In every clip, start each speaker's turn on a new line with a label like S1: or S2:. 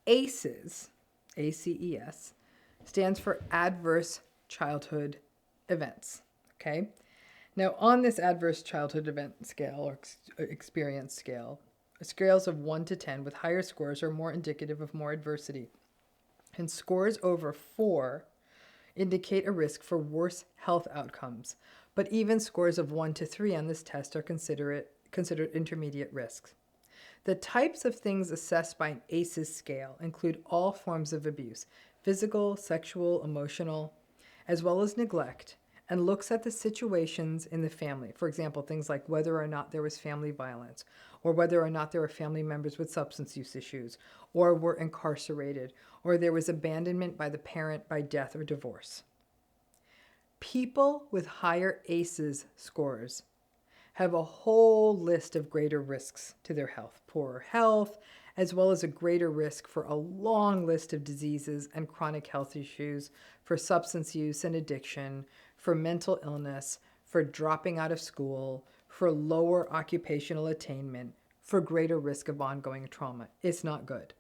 S1: ACEs, ACES, stands for Adverse Childhood Events, okay? Now, on this Adverse Childhood Event Scale or Experience Scale, scales of 1 to 10 with higher scores are more indicative of more adversity, and scores over 4 indicate a risk for worse health outcomes, but even scores of 1 to 3 on this test are considered intermediate risks. The types of things assessed by an ACEs scale include all forms of abuse, physical, sexual, emotional, as well as neglect, and looks at the situations in the family. For example, things like whether or not there was family violence, or whether or not there were family members with substance use issues, or were incarcerated, or there was abandonment by the parent by death or divorce. People with higher ACEs scores have a whole list of greater risks to their health, poorer health, as well as a greater risk for a long list of diseases and chronic health issues, for substance use and addiction, for mental illness, for dropping out of school, for lower occupational attainment, for greater risk of ongoing trauma. It's not good.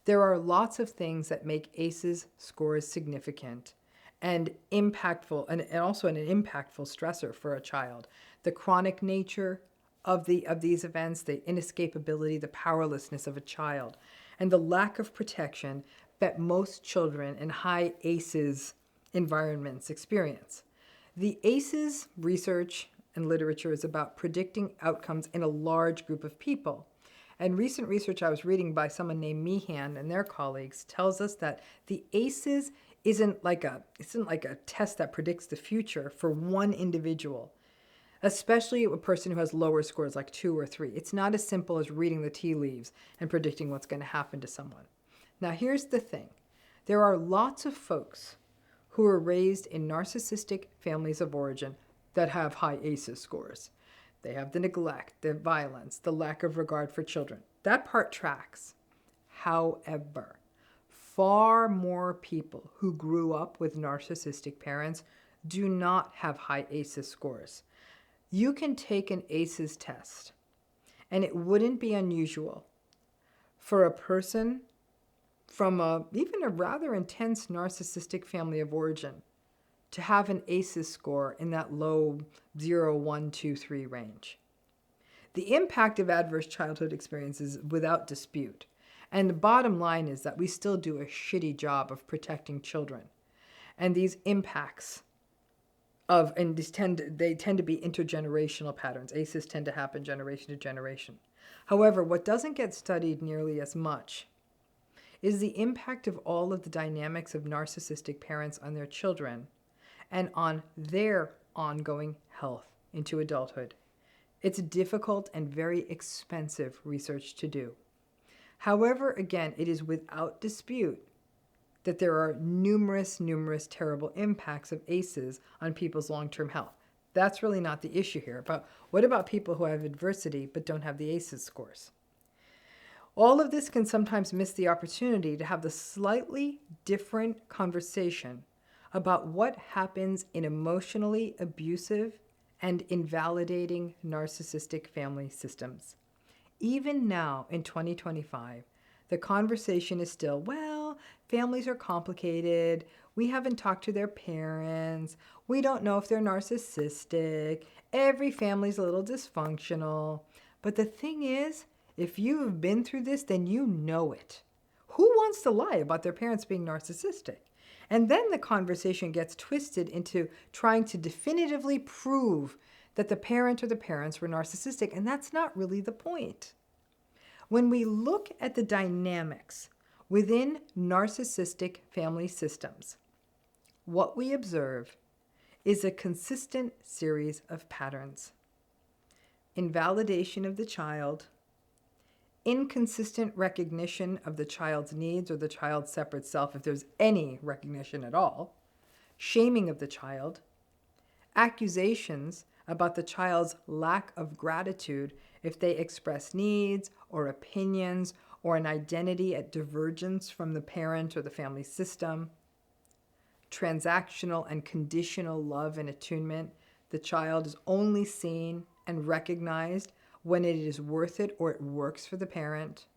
S1: There are lots of things that make ACEs scores significant and impactful, and also an impactful stressor for a child. The chronic nature of these events, the inescapability, the powerlessness of a child, and the lack of protection that most children in high ACEs environments experience. The ACEs research and literature is about predicting outcomes in a large group of people. And recent research I was reading by someone named Meehan and their colleagues tells us that the ACEs isn't like a test that predicts the future for one individual, especially a person who has lower scores like 2 or 3. It's not as simple as reading the tea leaves and predicting what's going to happen to someone. Now, here's the thing. There are lots of folks who are raised in narcissistic families of origin that have high ACEs scores. They have the neglect, the violence, the lack of regard for children. That part tracks. However, far more people who grew up with narcissistic parents do not have high ACEs scores. You can take an ACEs test, and it wouldn't be unusual for a person from even a rather intense narcissistic family of origin to have an ACEs score in that low 0, 1, 2, 3 range. The impact of adverse childhood experiences is without dispute. And the bottom line is that we still do a shitty job of protecting children. And these impacts they tend to be intergenerational patterns. ACEs tend to happen generation to generation. However, what doesn't get studied nearly as much is the impact of all of the dynamics of narcissistic parents on their children and on their ongoing health into adulthood. It's difficult and very expensive research to do. However, again, it is without dispute that there are numerous terrible impacts of ACEs on people's long-term health. That's really not the issue here. But what about people who have adversity but don't have the ACEs scores? All of this can sometimes miss the opportunity to have the slightly different conversation about what happens in emotionally abusive and invalidating narcissistic family systems. Even now in 2025, the conversation is still, well, families are complicated. We haven't talked to their parents. We don't know if they're narcissistic. Every family's a little dysfunctional. But the thing is, if you've been through this, then you know it. Who wants to lie about their parents being narcissistic? And then the conversation gets twisted into trying to definitively prove that the parent or the parents were narcissistic, and that's not really the point. When we look at the dynamics within narcissistic family systems, what we observe is a consistent series of patterns. Invalidation of the child, inconsistent recognition of the child's needs or the child's separate self, if there's any recognition at all, shaming of the child, accusations about the child's lack of gratitude if they express needs or opinions or an identity at divergence from the parent or the family system, transactional and conditional love and attunement. The child is only seen and recognized when it is worth it or it works for the parent.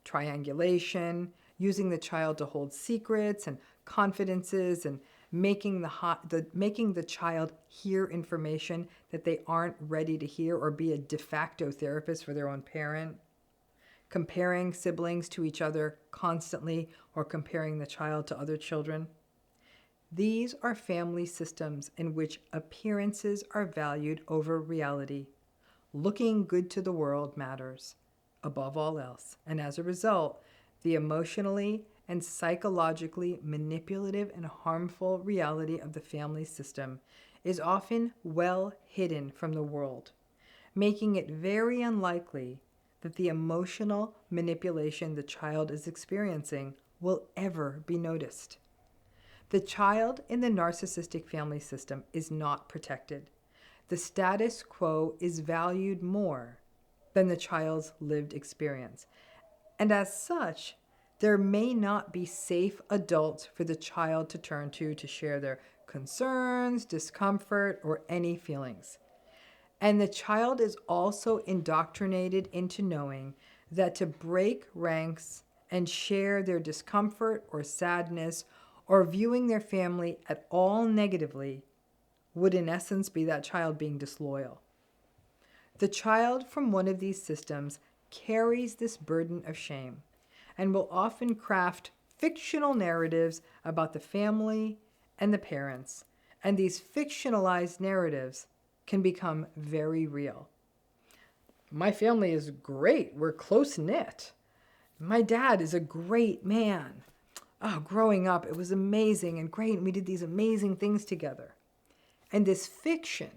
S1: Triangulation, using the child to hold secrets and confidences, and making the child hear information that they aren't ready to hear, or be a de facto therapist for their own parent, comparing siblings to each other constantly, or comparing the child to other children. These are family systems in which appearances are valued over reality. Looking good to the world matters above all else, and as a result, the emotionally and psychologically manipulative and harmful reality of the family system is often well hidden from the world, making it very unlikely that the emotional manipulation the child is experiencing will ever be noticed. The child in the narcissistic family system is not protected. The status quo is valued more than the child's lived experience. And as such, there may not be safe adults for the child to turn to share their concerns, discomfort, or any feelings. And the child is also indoctrinated into knowing that to break ranks and share their discomfort or sadness or viewing their family at all negatively would in essence be that child being disloyal. The child from one of these systems carries this burden of shame and will often craft fictional narratives about the family and the parents, and these fictionalized narratives can become very real. My family is great. We're close-knit. My dad is a great man. Oh, growing up, it was amazing and great, and we did these amazing things together. And this fiction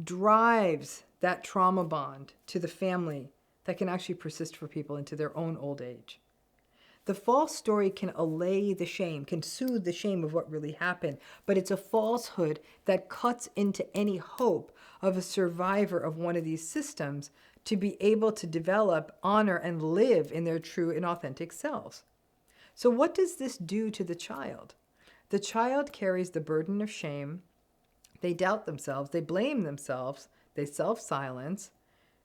S1: drives that trauma bond to the family that can actually persist for people into their own old age. The false story can allay the shame, can soothe the shame of what really happened, but it's a falsehood that cuts into any hope of a survivor of one of these systems to be able to develop, honor, and live in their true and authentic selves. So what does this do to the child? The child carries the burden of shame. They doubt themselves. They blame themselves. They self-silence.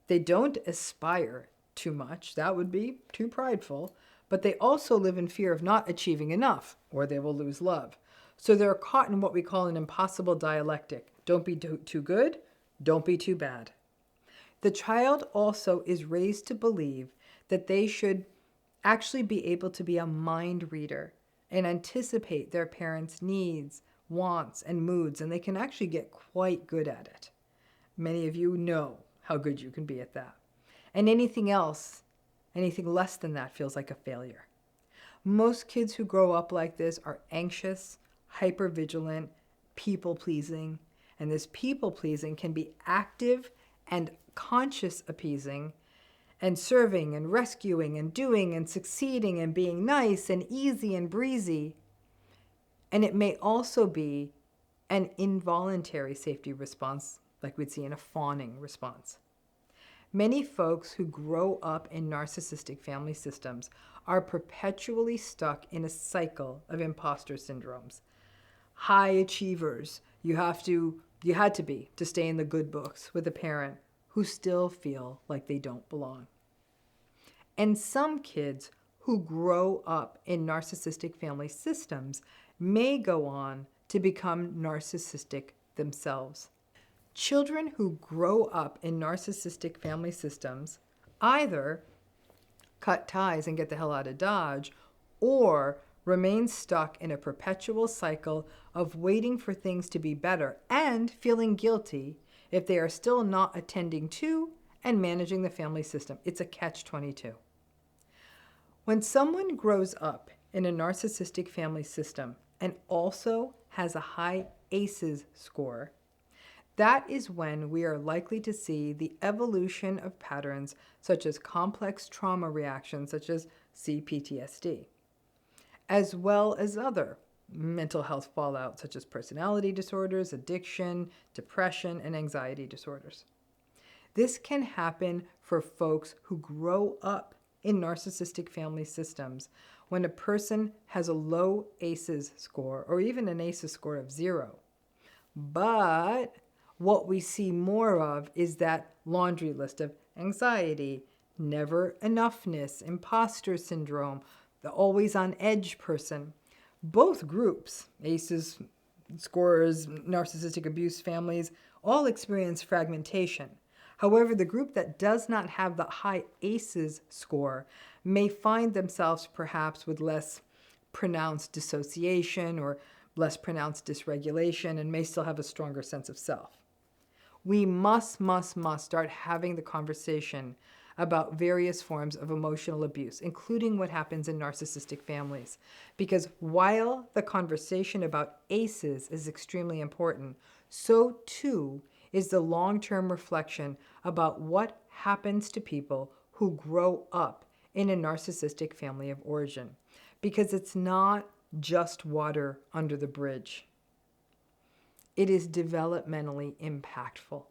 S1: They don't aspire too much. That would be too prideful. But they also live in fear of not achieving enough, or they will lose love. So they're caught in what we call an impossible dialectic. Don't be too good. Don't be too bad. The child also is raised to believe that they should actually be able to be a mind reader and anticipate their parents' needs, wants, and moods, and they can actually get quite good at it. Many of you know how good you can be at that. And anything else, anything less than that feels like a failure. Most kids who grow up like this are anxious, hypervigilant, people-pleasing, and this people-pleasing can be active and conscious appeasing, and serving and rescuing and doing and succeeding and being nice and easy and breezy. And it may also be an involuntary safety response, like we'd see in a fawning response. Many folks who grow up in narcissistic family systems are perpetually stuck in a cycle of imposter syndromes. High achievers, you had to be to stay in the good books with a parent who still feel like they don't belong. And some kids who grow up in narcissistic family systems may go on to become narcissistic themselves. Children who grow up in narcissistic family systems either cut ties and get the hell out of Dodge, or remain stuck in a perpetual cycle of waiting for things to be better and feeling guilty if they are still not attending to and managing the family system. It's a catch-22. When someone grows up in a narcissistic family system and also has a high ACEs score, that is when we are likely to see the evolution of patterns such as complex trauma reactions such as CPTSD, as well as other mental health fallout such as personality disorders, addiction, depression, and anxiety disorders. This can happen for folks who grow up in narcissistic family systems when a person has a low ACEs score or even an ACEs score of 0. But what we see more of is that laundry list of anxiety, never enoughness, imposter syndrome, the always on edge person. Both groups, ACEs, scorers, narcissistic abuse families, all experience fragmentation. However, the group that does not have the high ACEs score may find themselves perhaps with less pronounced dissociation or less pronounced dysregulation and may still have a stronger sense of self. We must start having the conversation about various forms of emotional abuse, including what happens in narcissistic families. Because while the conversation about ACEs is extremely important, so too is the long-term reflection about what happens to people who grow up in a narcissistic family of origin. Because it's not just water under the bridge. It is developmentally impactful.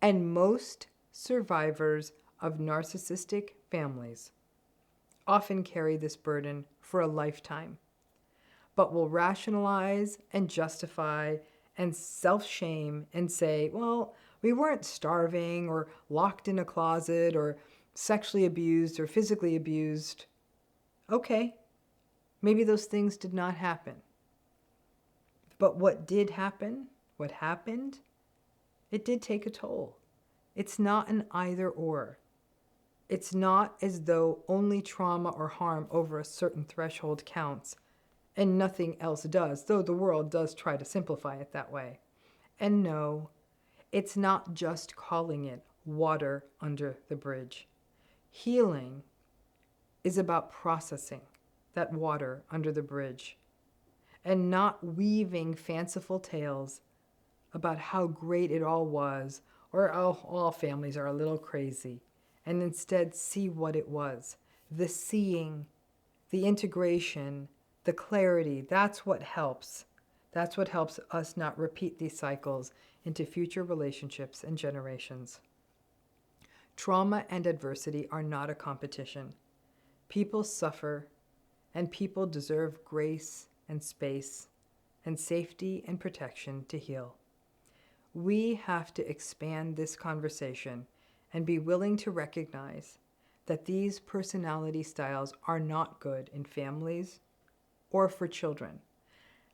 S1: And most survivors of narcissistic families often carry this burden for a lifetime, but will rationalize and justify and self-shame and say, well, we weren't starving or locked in a closet or sexually abused or physically abused. Okay, maybe those things did not happen. But what did happen, what happened, it did take a toll. It's not an either or. It's not as though only trauma or harm over a certain threshold counts and nothing else does, though the world does try to simplify it that way. And no, it's not just calling it water under the bridge. Healing is about processing that water under the bridge and not weaving fanciful tales about how great it all was or oh, all families are a little crazy, and instead see what it was. The seeing, the integration, the clarity, that's what helps. That's what helps us not repeat these cycles into future relationships and generations. Trauma and adversity are not a competition. People suffer, and people deserve grace and space and safety and protection to heal. We have to expand this conversation and be willing to recognize that these personality styles are not good in families or for children.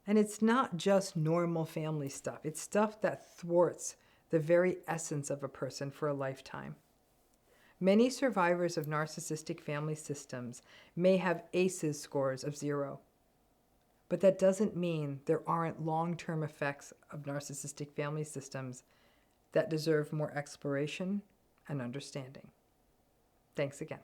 S1: And it's not just normal family stuff. It's stuff that thwarts the very essence of a person for a lifetime. Many survivors of narcissistic family systems may have ACEs scores of 0. But that doesn't mean there aren't long-term effects of narcissistic family systems that deserve more exploration and understanding. Thanks again.